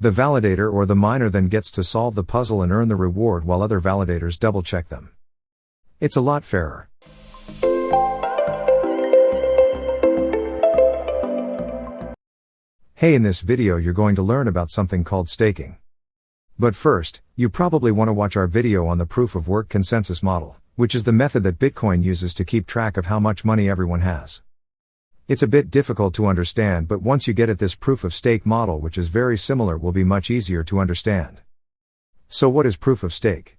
The validator or the miner then gets to solve the puzzle and earn the reward while other validators double-check them. It's a lot fairer. Hey, in this video you're going to learn about something called staking. But first, you probably want to watch our video on the proof of work consensus model, which is the method that Bitcoin uses to keep track of how much money everyone has. It's a bit difficult to understand, but once you get it, this proof of stake model, which is very similar, will be much easier to understand. So what is proof of stake?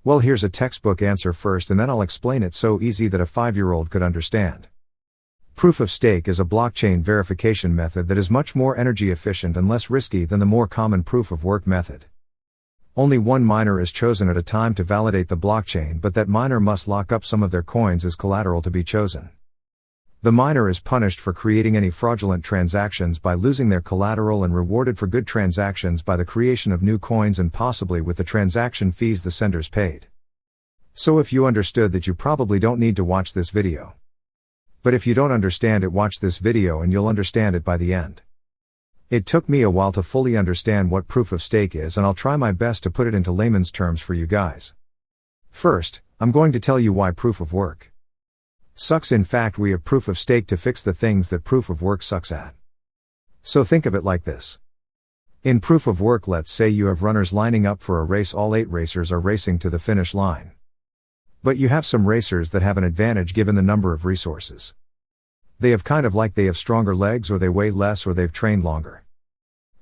Well, here's a textbook answer first, and then I'll explain it so easy that a 5-year-old could understand. Proof of stake is a blockchain verification method that is much more energy efficient and less risky than the more common proof of work method. Only one miner is chosen at a time to validate the blockchain, but that miner must lock up some of their coins as collateral to be chosen. The miner is punished for creating any fraudulent transactions by losing their collateral and rewarded for good transactions by the creation of new coins and possibly with the transaction fees the senders paid. So if you understood that, you probably don't need to watch this video. But if you don't understand it, watch this video and you'll understand it by the end. It took me a while to fully understand what proof of stake is, and I'll try my best to put it into layman's terms for you guys. First, I'm going to tell you why proof of work sucks. In fact, we have proof of stake to fix the things that proof of work sucks at. So think of it like this. In proof of work, let's say you have runners lining up for a race. All 8 racers are racing to the finish line. But you have some racers that have an advantage given the number of resources. They have stronger legs, or they weigh less, or they've trained longer.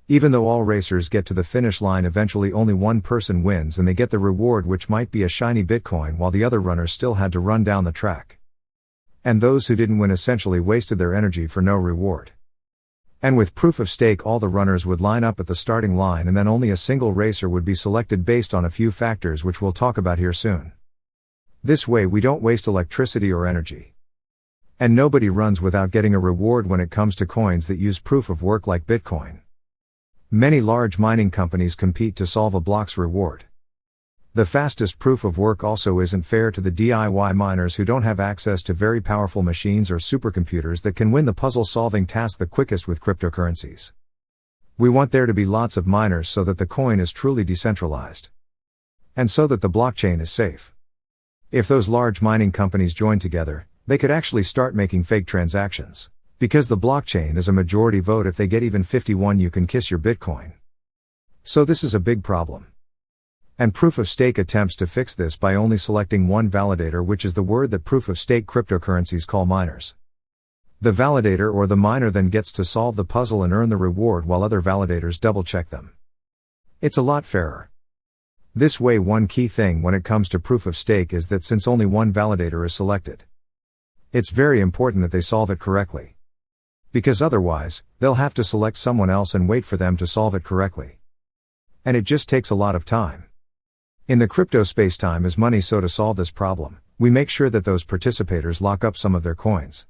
Even though all racers get to the finish line, eventually only one person wins and they get the reward, which might be a shiny Bitcoin, while the other runners still had to run down the track. And those who didn't win essentially wasted their energy for no reward. And with proof of stake, all the runners would line up at the starting line, and then only a single racer would be selected based on a few factors which we'll talk about here soon. This way we don't waste electricity or energy. And nobody runs without getting a reward when it comes to coins that use proof of work like Bitcoin. Many large mining companies compete to solve a block's reward. The fastest proof of work also isn't fair to the DIY miners who don't have access to very powerful machines or supercomputers that can win the puzzle-solving task the quickest with cryptocurrencies. We want there to be lots of miners so that the coin is truly decentralized. And so that the blockchain is safe. If those large mining companies join together, they could actually start making fake transactions. Because the blockchain is a majority vote, if they get even 51, you can kiss your Bitcoin. So this is a big problem. And proof of stake attempts to fix this by only selecting one validator, which is the word that proof of stake cryptocurrencies call miners. The validator or the miner then gets to solve the puzzle and earn the reward while other validators double-check them. It's a lot fairer. This way, one key thing when it comes to proof of stake is that since only one validator is selected, it's very important that they solve it correctly. Because otherwise, they'll have to select someone else and wait for them to solve it correctly. And it just takes a lot of time. In the crypto space, time is money, so to solve this problem, we make sure that those participators lock up some of their coins.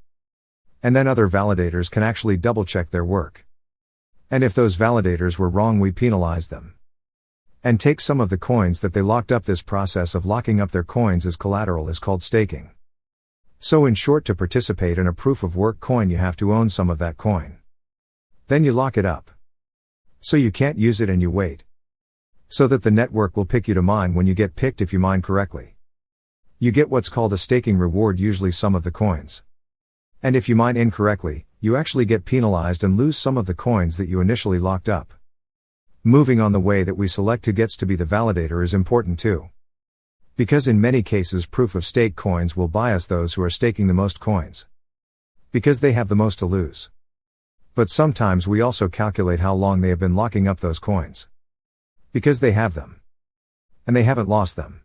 And then other validators can actually double-check their work. And if those validators were wrong, we penalize them. And take some of the coins that they locked up. This process of locking up their coins as collateral is called staking. So in short, to participate in a proof of work coin, you have to own some of that coin. Then you lock it up. So you can't use it and you wait. So that the network will pick you to mine when you get picked. If you mine correctly, you get what's called a staking reward, usually some of the coins. And if you mine incorrectly, you actually get penalized and lose some of the coins that you initially locked up. Moving on, the way that we select who gets to be the validator is important too. Because in many cases proof of stake coins will bias those who are staking the most coins. Because they have the most to lose. But sometimes we also calculate how long they have been locking up those coins. Because they have them. And they haven't lost them.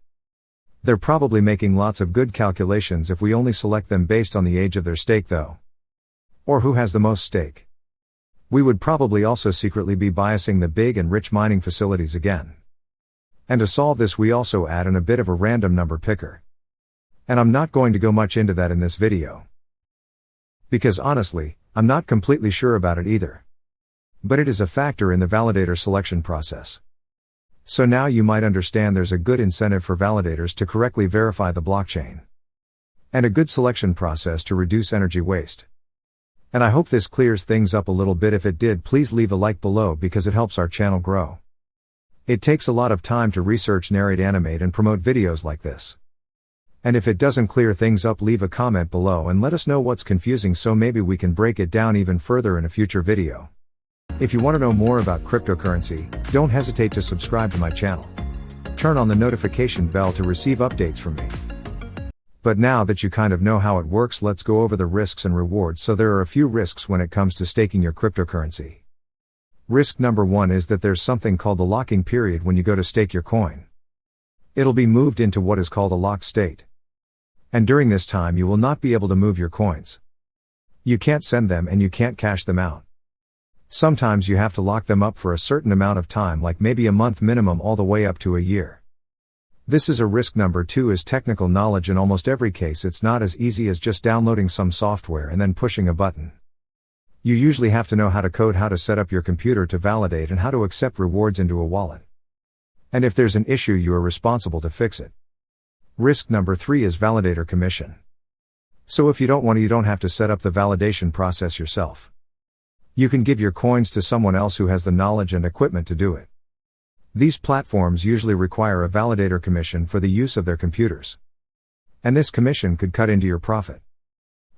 They're probably making lots of good calculations if we only select them based on the age of their stake though. Or who has the most stake. We would probably also secretly be biasing the big and rich mining facilities again. And to solve this, we also add in a bit of a random number picker. And I'm not going to go much into that in this video. Because honestly, I'm not completely sure about it either. But it is a factor in the validator selection process. So now you might understand there's a good incentive for validators to correctly verify the blockchain. And a good selection process to reduce energy waste. And I hope this clears things up a little bit. If it did, please leave a like below because it helps our channel grow. It takes a lot of time to research, narrate, animate, and promote videos like this. And if it doesn't clear things up, leave a comment below and let us know what's confusing so maybe we can break it down even further in a future video. If you want to know more about cryptocurrency, don't hesitate to subscribe to my channel. Turn on the notification bell to receive updates from me. But now that you kind of know how it works, let's go over the risks and rewards. So there are a few risks when it comes to staking your cryptocurrency. Risk number 1 is that there's something called the locking period when you go to stake your coin. It'll be moved into what is called a locked state. And during this time you will not be able to move your coins. You can't send them and you can't cash them out. Sometimes you have to lock them up for a certain amount of time, like maybe a month minimum all the way up to a year. This is a risk. Number 2 is technical knowledge. In almost every case it's not as easy as just downloading some software and then pushing a button. You usually have to know how to code, how to set up your computer to validate, and how to accept rewards into a wallet. And if there's an issue, you are responsible to fix it. Risk number 3 is Validator Commission. So if you don't want to, you don't have to set up the validation process yourself. You can give your coins to someone else who has the knowledge and equipment to do it. These platforms usually require a validator commission for the use of their computers. And this commission could cut into your profit.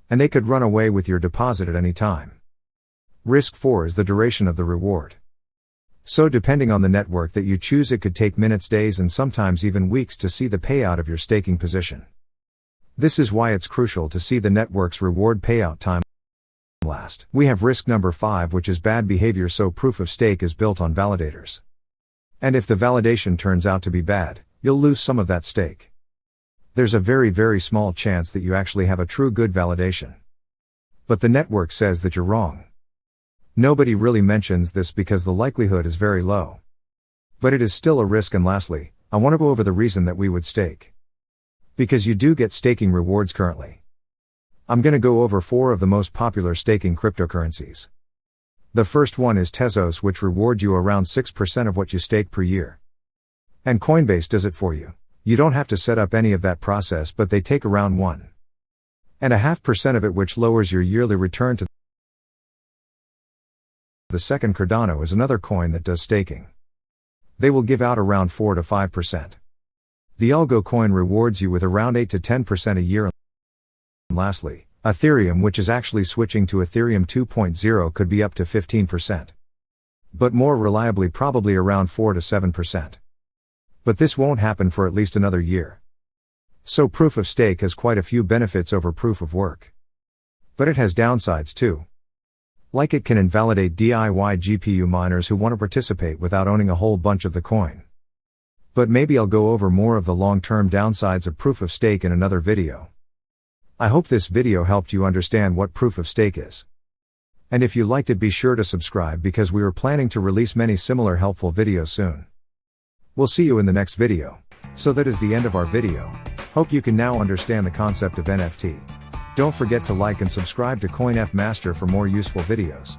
And they could run away with your deposit at any time. Risk 4 is the duration of the reward. So depending on the network that you choose, it could take minutes, days, and sometimes even weeks to see the payout of your staking position. This is why it's crucial to see the network's reward payout time last. We have risk number 5, which is bad behavior. So proof of stake is built on validators. And if the validation turns out to be bad, you'll lose some of that stake. There's a very, very small chance that you actually have a true good validation. But the network says that you're wrong. Nobody really mentions this because the likelihood is very low. But it is still a risk. And lastly, I want to go over the reason that we would stake. Because you do get staking rewards currently. I'm going to go over 4 of the most popular staking cryptocurrencies. The first one is Tezos, which reward you around 6% of what you stake per year. And Coinbase does it for you. You don't have to set up any of that process, but they take around 1.5% of it, which lowers your yearly return to. The second, Cardano, is another coin that does staking. They will give out around 4 to 5%. The Algo coin rewards you with around 8 to 10% a year. And lastly, Ethereum, which is actually switching to Ethereum 2.0, could be up to 15%. But more reliably probably around 4 to 7%. But this won't happen for at least another year. So proof of stake has quite a few benefits over proof of work. But it has downsides too. Like it can invalidate DIY GPU miners who want to participate without owning a whole bunch of the coin. But maybe I'll go over more of the long-term downsides of proof of stake in another video. I hope this video helped you understand what proof of stake is. And if you liked it, be sure to subscribe because we are planning to release many similar helpful videos soon. We'll see you in the next video. So that is the end of our video. Hope you can now understand the concept of NFT. Don't forget to like and subscribe to CoinF Master for more useful videos.